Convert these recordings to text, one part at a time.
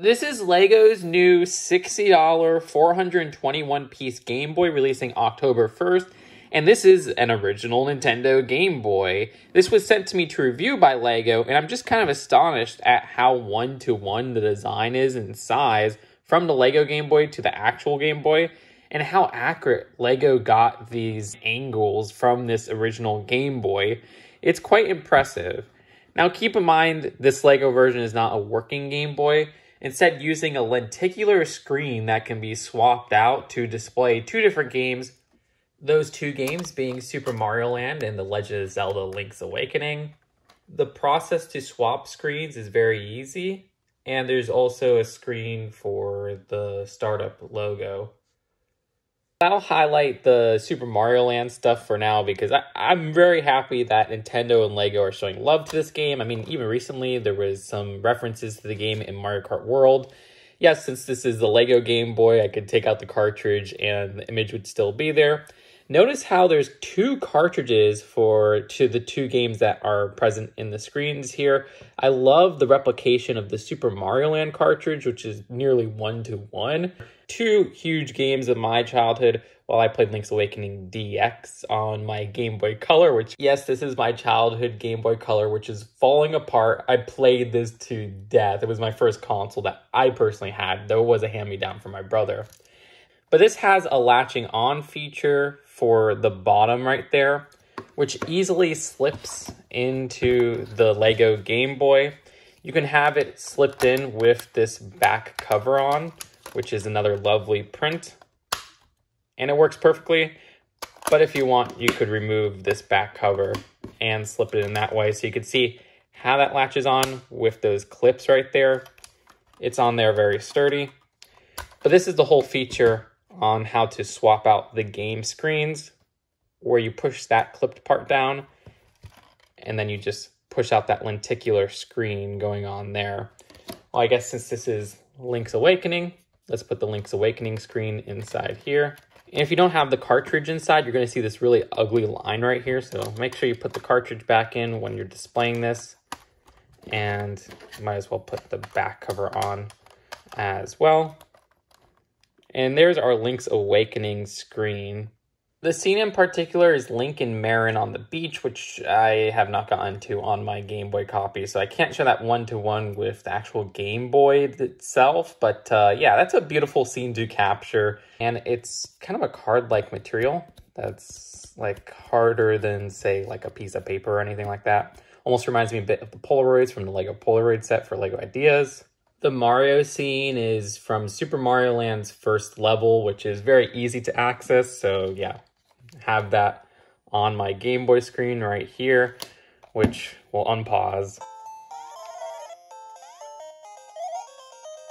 This is LEGO's new $60 421-piece Game Boy releasing October 1st, and this is an original Nintendo Game Boy. This was sent to me to review by LEGO, and I'm just kind of astonished at how one-to-one the design is in size from the LEGO Game Boy to the actual Game Boy, and how accurate LEGO got these angles from this original Game Boy. It's quite impressive. Now keep in mind, this LEGO version is not a working Game Boy, instead using a lenticular screen that can be swapped out to display two different games. Those two games being Super Mario Land and The Legend of Zelda Link's Awakening. The process to swap screens is very easy, and there's also a screen for the startup logo. I'll highlight the Super Mario Land stuff for now because I'm very happy that Nintendo and LEGO are showing love to this game. I mean, even recently there was some references to the game in Mario Kart World. Yes, since this is the LEGO Game Boy, I could take out the cartridge and the image would still be there. Notice how there's two cartridges to the two games that are present in the screens here. I love the replication of the Super Mario Land cartridge, which is nearly one-to-one. Two huge games of my childhood while I played Link's Awakening DX on my Game Boy Color, which, yes, this is my childhood Game Boy Color, which is falling apart. I played this to death. It was my first console that I personally had, though it was a hand-me-down from my brother. But this has a latching on feature for the bottom right there, which easily slips into the LEGO Game Boy. You can have it slipped in with this back cover on, which is another lovely print. And it works perfectly. But if you want, you could remove this back cover and slip it in that way. So you can see how that latches on with those clips right there. It's on there very sturdy. But this is the whole feature on how to swap out the game screens, where you push that clipped part down and then you just push out that lenticular screen going on there. Well, I guess since this is Link's Awakening, let's put the Link's Awakening screen inside here. And if you don't have the cartridge inside, you're going to see this really ugly line right here. So make sure you put the cartridge back in when you're displaying this. And you might as well put the back cover on as well. And there's our Link's Awakening screen. The scene in particular is Link and Marin on the beach, which I have not gotten to on my Game Boy copy, so I can't show that one-to-one with the actual Game Boy itself. But yeah, that's a beautiful scene to capture, and it's kind of a card-like material that's like harder than, say, like a piece of paper or anything like that. Almost reminds me a bit of the Polaroids from the LEGO Polaroid set for LEGO Ideas. The Mario scene is from Super Mario Land's first level, which is very easy to access. So yeah, have that on my Game Boy screen right here, which will unpause.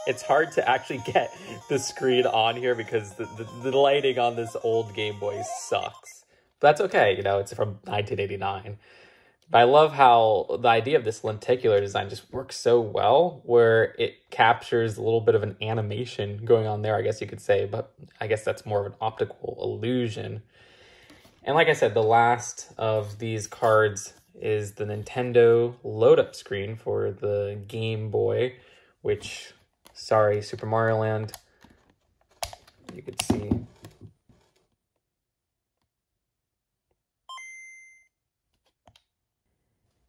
It's hard to actually get the screen on here because the lighting on this old Game Boy sucks. But that's okay, you know, it's from 1989. But I love how the idea of this lenticular design just works so well, where it captures a little bit of an animation going on there, I guess you could say, but I guess that's more of an optical illusion. And like I said, the last of these cards is the Nintendo load-up screen for the Game Boy, which, sorry, Super Mario Land, you could see.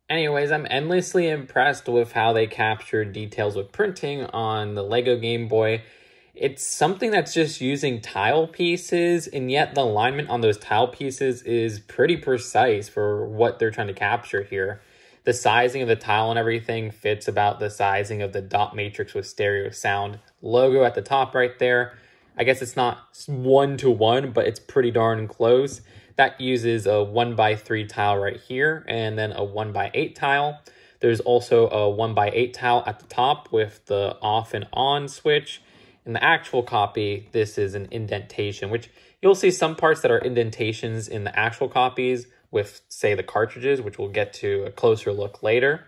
Anyways, I'm endlessly impressed with how they captured details with printing on the LEGO Game Boy. It's something that's just using tile pieces, and yet the alignment on those tile pieces is pretty precise for what they're trying to capture here. The sizing of the tile and everything fits about the sizing of the dot matrix with stereo sound logo at the top right there. I guess it's not one-to-one, but it's pretty darn close. That uses a 1x3 tile right here, and then a 1x8 tile. There's also a 1x8 tile at the top with the off and on switch. In the actual copy, this is an indentation, which you'll see some parts that are indentations in the actual copies with, say, the cartridges, which we'll get to a closer look later.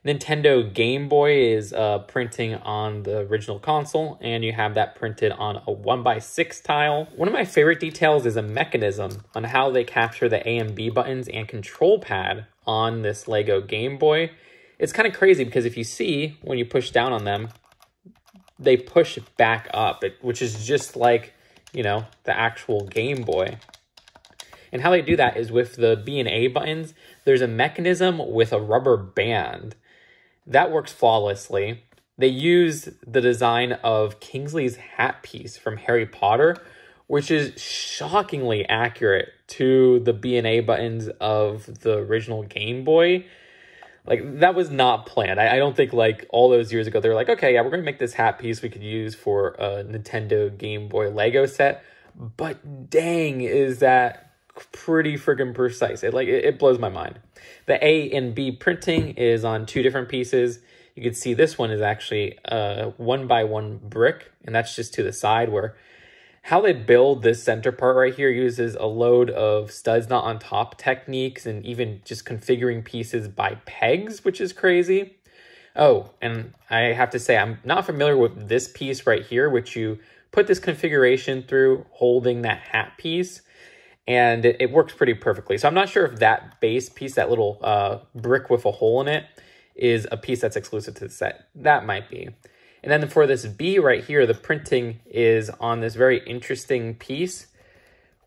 Nintendo Game Boy is printing on the original console, and you have that printed on a 1x6 tile. One of my favorite details is a mechanism on how they capture the A and B buttons and control pad on this LEGO Game Boy. It's kind of crazy because if you see, when you push down on them, they push back up, which is just like, you know, the actual Game Boy. And how they do that is with the B and A buttons, there's a mechanism with a rubber band. That works flawlessly. They use the design of Kingsley's hat piece from Harry Potter, which is shockingly accurate to the B and A buttons of the original Game Boy. Like, that was not planned. I don't think, like, all those years ago, they were like, okay, yeah, we're going to make this hat piece we could use for a Nintendo Game Boy Lego set. But dang, is that pretty friggin' precise. It blows my mind. The A and B printing is on 2 different pieces. You can see this one is actually a 1x1 brick, and that's just to the side, where how they build this center part right here uses a load of studs not on top techniques and even just configuring pieces by pegs, which is crazy. Oh, and I have to say, I'm not familiar with this piece right here, which you put this configuration through holding that hat piece, and it works pretty perfectly. So I'm not sure if that base piece, that little brick with a hole in it, is a piece that's exclusive to the set. That might be. And then for this B right here, the printing is on this very interesting piece,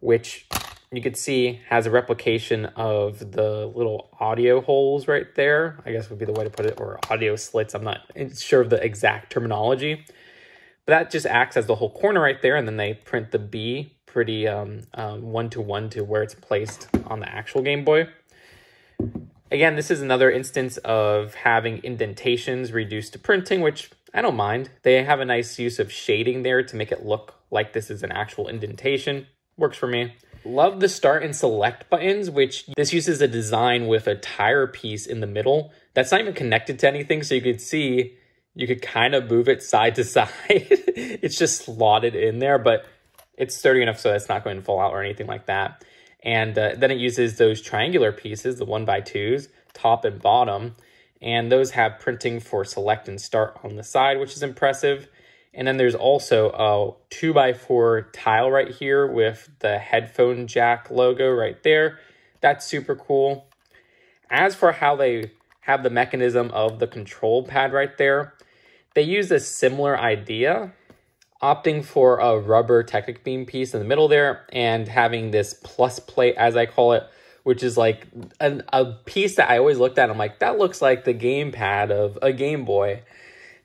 which you could see has a replication of the little audio holes right there, I guess would be the way to put it, or audio slits. I'm not sure of the exact terminology. But that just acts as the whole corner right there, and then they print the B pretty one-to-one to where it's placed on the actual Game Boy. Again, this is another instance of having indentations reduced to printing, which I don't mind. They have a nice use of shading there to make it look like this is an actual indentation. Works for me. Love the start and select buttons, which this uses a design with a tire piece in the middle. That's not even connected to anything, so you could see, you could kind of move it side to side. It's just slotted in there, but it's sturdy enough so it's not going to fall out or anything like that. And then it uses those triangular pieces, the 1x2s, top and bottom. And those have printing for select and start on the side, which is impressive. And then there's also a 2x4 tile right here with the headphone jack logo right there. That's super cool. As for how they have the mechanism of the control pad right there, they use a similar idea, opting for a rubber Technic beam piece in the middle there and having this plus plate, as I call it, which is like a piece that I always looked at. I'm like, that looks like the gamepad of a Game Boy.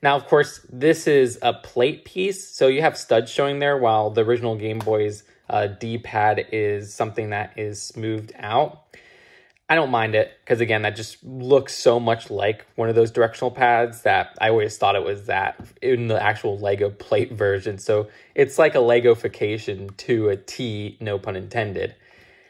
Now, of course, this is a plate piece, so you have studs showing there, while the original Game Boy's D-pad is something that is smoothed out. I don't mind it, because again, that just looks so much like one of those directional pads that I always thought it was that in the actual Lego plate version. So it's like a Legofication to a T, no pun intended.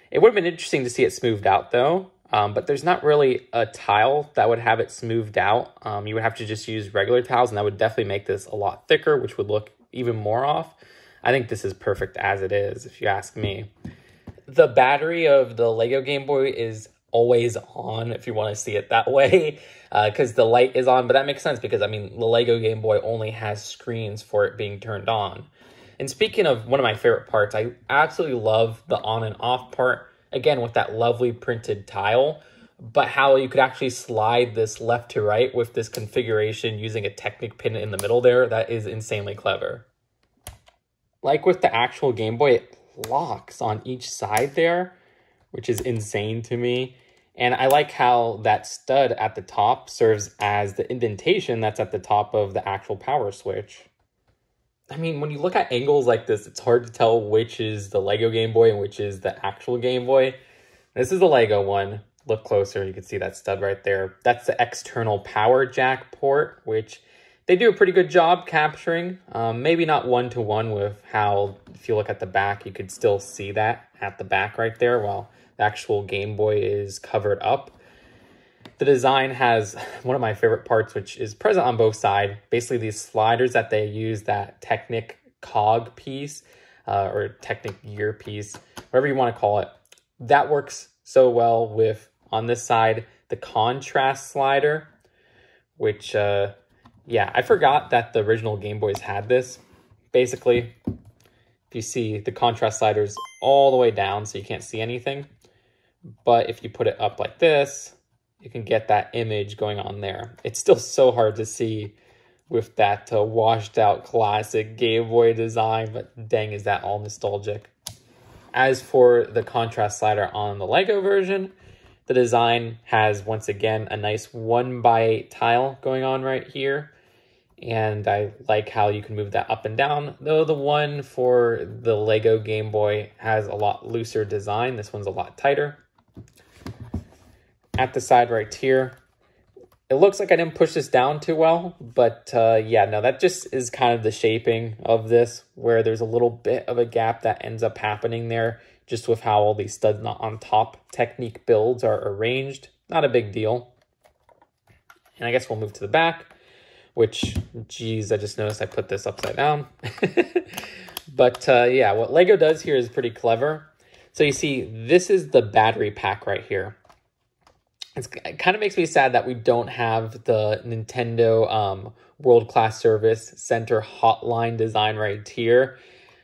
It would have been interesting to see it smoothed out though, but there's not really a tile that would have it smoothed out. You would have to just use regular tiles, and that would definitely make this a lot thicker, which would look even more off. I think this is perfect as it is, if you ask me. The battery of the Lego Game Boy is always on, if you want to see it that way, because the light is on. But that makes sense because, I mean, the Lego Game Boy only has screens for it being turned on. And speaking of one of my favorite parts, I absolutely love the on and off part, again with that lovely printed tile, but how you could actually slide this left to right with this configuration using a Technic pin in the middle there. That is insanely clever. Like with the actual Game Boy, it locks on each side there, which is insane to me. And I like how that stud at the top serves as the indentation that's at the top of the actual power switch. I mean, when you look at angles like this, it's hard to tell which is the Lego Game Boy and which is the actual Game Boy. This is the Lego one. Look closer, you can see that stud right there. That's the external power jack port, which they do a pretty good job capturing. Maybe not one-to-one with how, if you look at the back, you could still see that at the back right there, while the actual Game Boy is covered up. The design has one of my favorite parts, which is present on both sides. Basically, these sliders that they use, that Technic cog piece, or Technic gear piece, whatever you want to call it, that works so well with, on this side, the contrast slider, which, yeah, I forgot that the original Game Boys had this. Basically, if you see, the contrast slider's all the way down, so you can't see anything. But if you put it up like this, you can get that image going on there. It's still so hard to see with that washed out classic Game Boy design, but dang, is that all nostalgic. As for the contrast slider on the LEGO version, the design has, once again, a nice 1x8 tile going on right here. And I like how you can move that up and down, though the one for the LEGO Game Boy has a lot looser design. This one's a lot tighter. At the side right here, it looks like I didn't push this down too well, but yeah, no, that just is kind of the shaping of this, where there's a little bit of a gap that ends up happening there, just with how all these studs on top technique builds are arranged. Not a big deal. And I guess we'll move to the back, which, geez, I just noticed I put this upside down. But yeah, what LEGO does here is pretty clever. So you see, this is the battery pack right here. It kind of makes me sad that we don't have the Nintendo World-Class Service Center hotline design right here.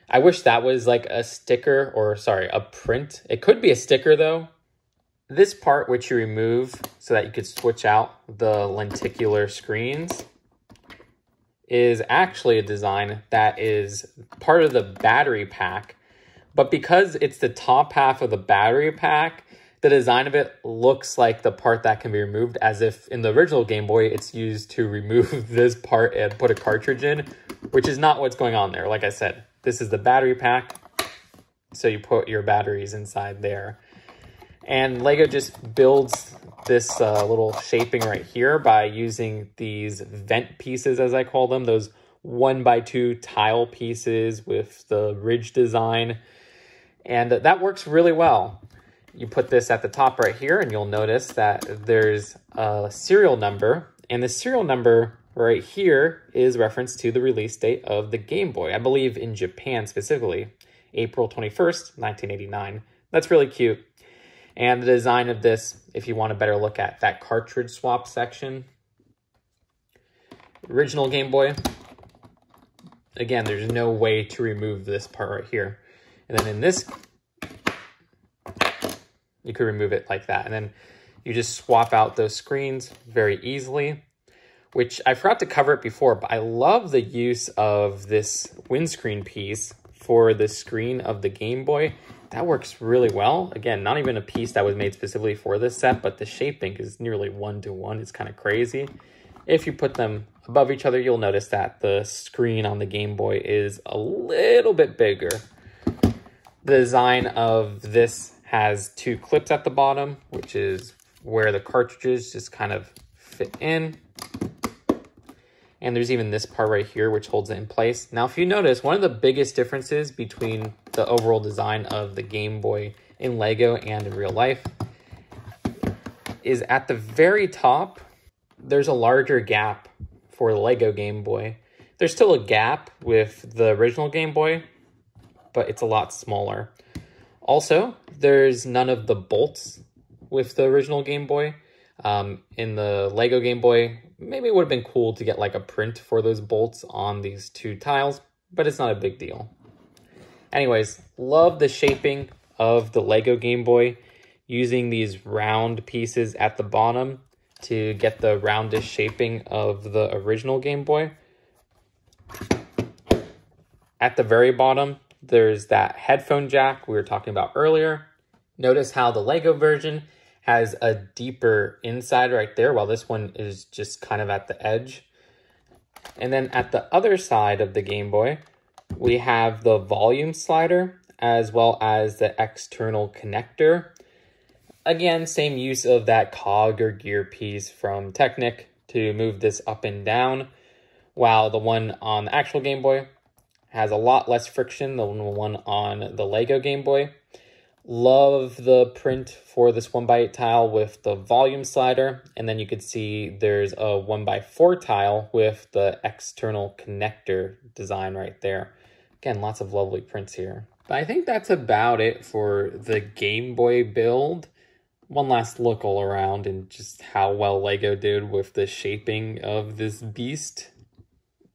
I wish that was like a sticker, or sorry, a print. It could be a sticker though. This part, which you remove so that you could switch out the lenticular screens, is actually a design that is part of the battery pack. But because it's the top half of the battery pack, the design of it looks like the part that can be removed, as if in the original Game Boy, it's used to remove this part and put a cartridge in, which is not what's going on there. Like I said, this is the battery pack, so you put your batteries inside there. And LEGO just builds this little shaping right here by using these vent pieces, as I call them, those 1x2 tile pieces with the ridge design. And that works really well. You put this at the top right here, and you'll notice that there's a serial number, and the serial number right here is reference to the release date of the Game Boy. I believe in Japan specifically, April 21st, 1989. That's really cute. And the design of this, if you want a better look at that cartridge swap section. Original Game Boy. Again, there's no way to remove this part right here. And then in this, you could remove it like that. And then you just swap out those screens very easily, which I forgot to cover it before, but I love the use of this windscreen piece for the screen of the Game Boy. That works really well. Again, not even a piece that was made specifically for this set, but the shaping is nearly 1-to-1. It's kind of crazy. If you put them above each other, you'll notice that the screen on the Game Boy is a little bit bigger. The design of this has 2 clips at the bottom, which is where the cartridges just kind of fit in. And there's even this part right here, which holds it in place. Now, if you notice, one of the biggest differences between the overall design of the Game Boy in LEGO and in real life is at the very top, there's a larger gap for the LEGO Game Boy. There's still a gap with the original Game Boy, but it's a lot smaller. Also, there's none of the bolts with the original Game Boy. In the LEGO Game Boy, maybe it would have been cool to get like a print for those bolts on these 2 tiles, but it's not a big deal. Anyways, love the shaping of the LEGO Game Boy, using these round pieces at the bottom to get the roundish shaping of the original Game Boy. At the very bottom, there's that headphone jack we were talking about earlier. Notice how the LEGO version has a deeper inside right there, while this one is just kind of at the edge. And then at the other side of the Game Boy, we have the volume slider, as well as the external connector. Again, same use of that cog or gear piece from Technic to move this up and down, while the one on the actual Game Boy has a lot less friction than the one on the LEGO Game Boy. Love the print for this 1x8 tile with the volume slider. And then you could see there's a 1x4 tile with the external connector design right there. Again, lots of lovely prints here. But I think that's about it for the Game Boy build. One last look all around and just how well LEGO did with the shaping of this beast.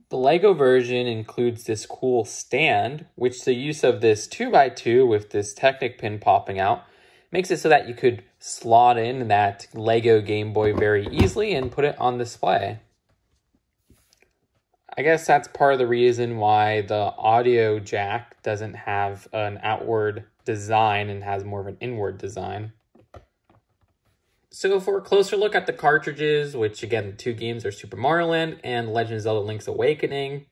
The LEGO version includes this cool stand, which the use of this 2x2 with this Technic pin popping out makes it so that you could slot in that LEGO Game Boy very easily and put it on display. I guess that's part of the reason why the audio jack doesn't have an outward design and has more of an inward design. So for a closer look at the cartridges, which again, the two games are Super Mario Land and Legend of Zelda Link's Awakening.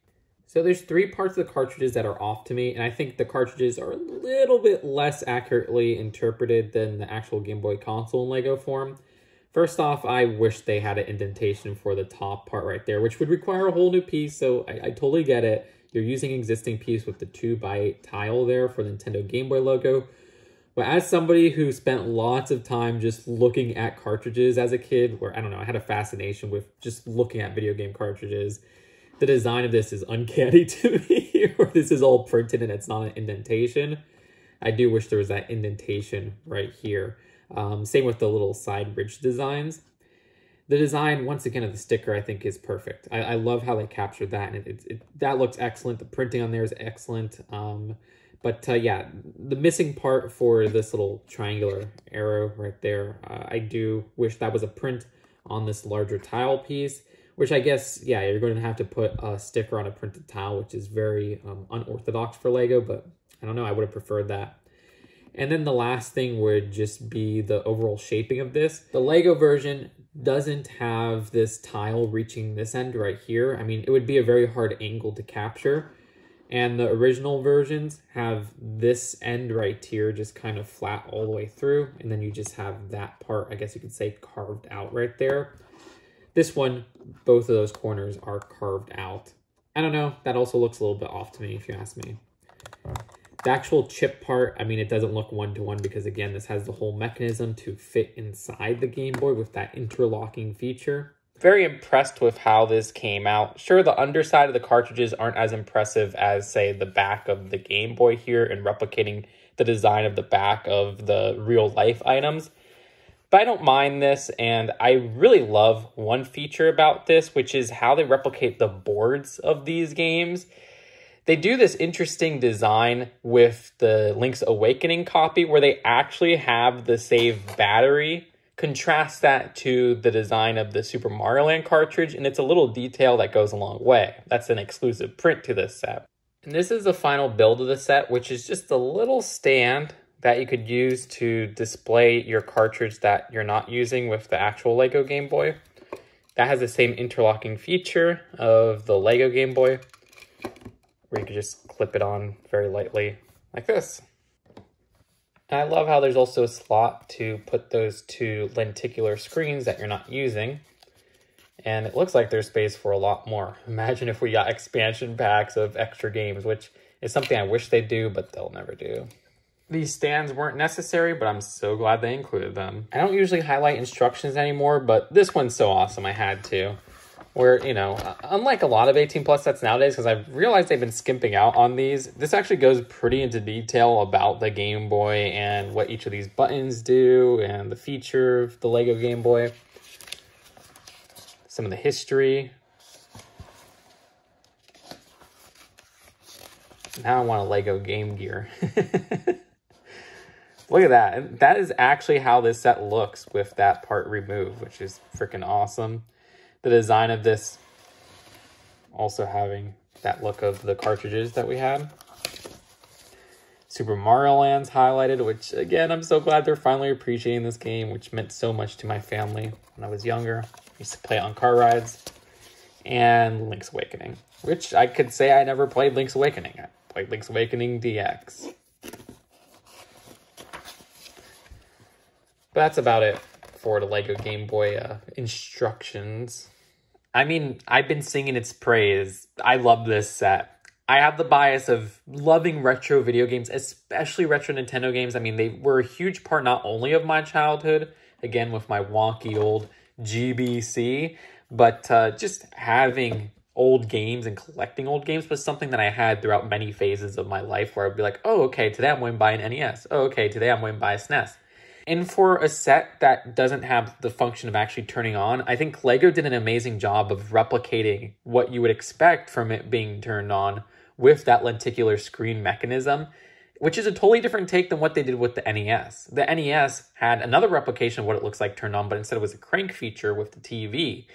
So there's three parts of the cartridges that are off to me, and I think the cartridges are a little bit less accurately interpreted than the actual Game Boy console in LEGO form. First off, I wish they had an indentation for the top part right there, which would require a whole new piece, so I totally get it. You're using existing piece with the 2x8 tile there for the Nintendo Game Boy logo. But as somebody who spent lots of time just looking at cartridges as a kid, where, I don't know, I had a fascination with just looking at video game cartridges, the design of this is uncanny to me, where this is all printed and it's not an indentation. I do wish there was that indentation right here. Same with the little side ridge designs. The design, once again, of the sticker, I think is perfect. I love how they captured that, and that looks excellent. The printing on there is excellent. Yeah, the missing part for this little triangular arrow right there, I do wish that was a print on this larger tile piece, which I guess, yeah, you're going to have to put a sticker on a printed tile, which is very unorthodox for LEGO, but I don't know, I would have preferred that. And then the last thing would just be the overall shaping of this. The LEGO version doesn't have this tile reaching this end right here. I mean, it would be a very hard angle to capture. And the original versions have this end right here just kind of flat all the way through. And then you just have that part, I guess you could say, carved out right there. This one, both of those corners are carved out. I don't know, that also looks a little bit off to me if you ask me. The actual chip part, I mean, it doesn't look one-to-one because, again, this has the whole mechanism to fit inside the Game Boy with that interlocking feature. Very impressed with how this came out. Sure, the underside of the cartridges aren't as impressive as, say, the back of the Game Boy here and replicating the design of the back of the real-life items. But I don't mind this, and I really love one feature about this, which is how they replicate the boards of these games. They do this interesting design with the Link's Awakening copy where they actually have the save battery. Contrast that to the design of the Super Mario Land cartridge, and it's a little detail that goes a long way. That's an exclusive print to this set. And this is the final build of the set, which is just a little stand that you could use to display your cartridge that you're not using with the actual LEGO Game Boy. That has the same interlocking feature of the LEGO Game Boy, where you can just clip it on very lightly like this. And I love how there's also a slot to put those two lenticular screens that you're not using. And it looks like there's space for a lot more. Imagine if we got expansion packs of extra games, which is something I wish they'd do, but they'll never do. These stands weren't necessary, but I'm so glad they included them. I don't usually highlight instructions anymore, but this one's so awesome I had to. Where, you know, unlike a lot of 18+ sets nowadays, because I've realized they've been skimping out on these, this actually goes pretty into detail about the Game Boy and what each of these buttons do and the feature of the LEGO Game Boy. Some of the history. Now I want a LEGO Game Gear. Look at that. That is actually how this set looks with that part removed, which is freaking awesome. The design of this also having that look of the cartridges that we had. Super Mario Land's highlighted, which again, I'm so glad they're finally appreciating this game, which meant so much to my family when I was younger. I used to play it on car rides. And Link's Awakening, which I could say I never played Link's Awakening. I played Link's Awakening DX. But that's about it for the LEGO Game Boy instructions. I mean, I've been singing its praise. I love this set. I have the bias of loving retro video games, especially retro Nintendo games. I mean, they were a huge part not only of my childhood, again with my wonky old GBC, but just having old games and collecting old games was something that I had throughout many phases of my life where I'd be like, oh, okay, today I'm going to buy an NES. Oh, okay, today I'm going to buy a SNES. And for a set that doesn't have the function of actually turning on, I think LEGO did an amazing job of replicating what you would expect from it being turned on with that lenticular screen mechanism, which is a totally different take than what they did with the NES. The NES had another replication of what it looks like turned on, but instead it was a crank feature with the TV.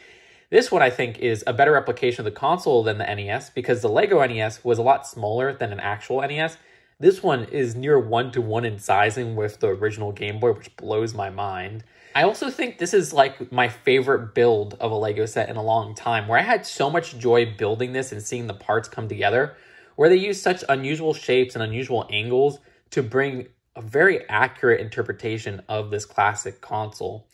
This one, I think, is a better replication of the console than the NES because the LEGO NES was a lot smaller than an actual NES. This one is near 1-to-1 in sizing with the original Game Boy, which blows my mind. I also think this is like my favorite build of a LEGO set in a long time, where I had so much joy building this and seeing the parts come together, where they use such unusual shapes and unusual angles to bring a very accurate interpretation of this classic console.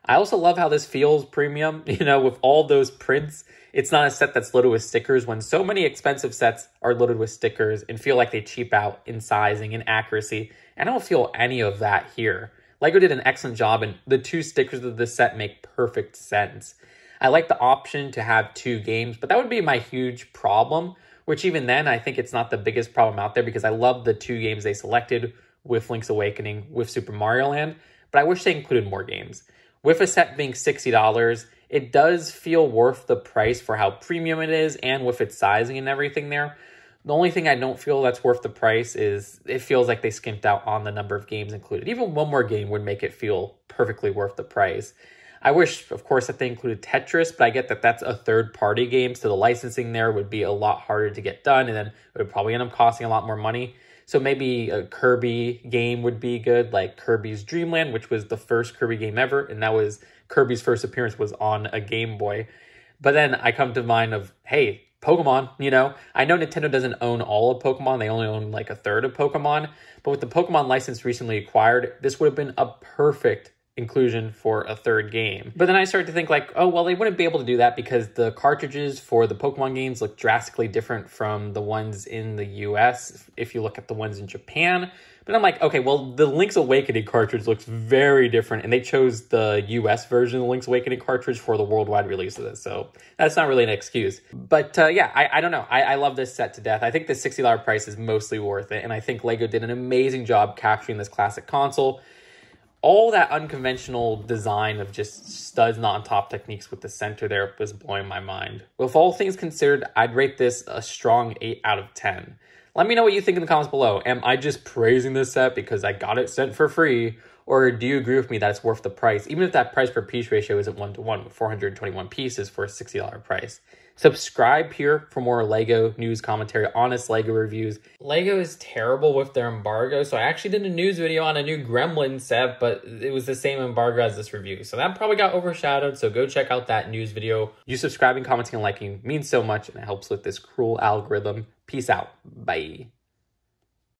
I also love how this feels premium, with all those prints. It's not a set that's loaded with stickers when so many expensive sets are loaded with stickers and feel like they cheap out in sizing and accuracy. And I don't feel any of that here. LEGO did an excellent job, and the 2 stickers of this set make perfect sense. I like the option to have 2 games, but that would be my huge problem, which even then, I think it's not the biggest problem out there because I love the 2 games they selected with Link's Awakening, with Super Mario Land, but I wish they included more games. With a set being $60, it does feel worth the price for how premium it is and with its sizing and everything there. The only thing I don't feel that's worth the price is it feels like they skimped out on the number of games included. Even one more game would make it feel perfectly worth the price. I wish, of course, that they included Tetris, but I get that that's a third-party game, so the licensing there would be a lot harder to get done, and then it would probably end up costing a lot more money. So maybe a Kirby game would be good, like Kirby's Dream Land, which was the first Kirby game ever, and that was Kirby's first appearance was on a Game Boy. But then I come to mind of, hey, Pokemon, I know Nintendo doesn't own all of Pokemon. They only own like a third of Pokemon. But with the Pokemon license recently acquired, this would have been a perfect inclusion for a third game. But then I started to think like, oh, well, they wouldn't be able to do that because the cartridges for the Pokemon games look drastically different from the ones in the US if you look at the ones in Japan. But I'm like, okay, well, the Link's Awakening cartridge looks very different, and they chose the US version of the Link's Awakening cartridge for the worldwide release of this, so that's not really an excuse. But yeah, I don't know. I love this set to death. I think the $60 price is mostly worth it, and I think LEGO did an amazing job capturing this classic console. All that unconventional design of just studs not on top techniques with the center there was blowing my mind. With all things considered, I'd rate this a strong 8 out of 10. Let me know what you think in the comments below. Am I just praising this set because I got it sent for free? Or do you agree with me that it's worth the price, even if that price per piece ratio isn't 1-to-1 with 421 pieces for a $60 price? Subscribe here for more LEGO news commentary, honest LEGO reviews. LEGO is terrible with their embargo, so I actually did a news video on a new Gremlin set, but it was the same embargo as this review. So that probably got overshadowed, so go check out that news video. You subscribing, commenting, and liking means so much, and it helps with this cruel algorithm. Peace out. Bye.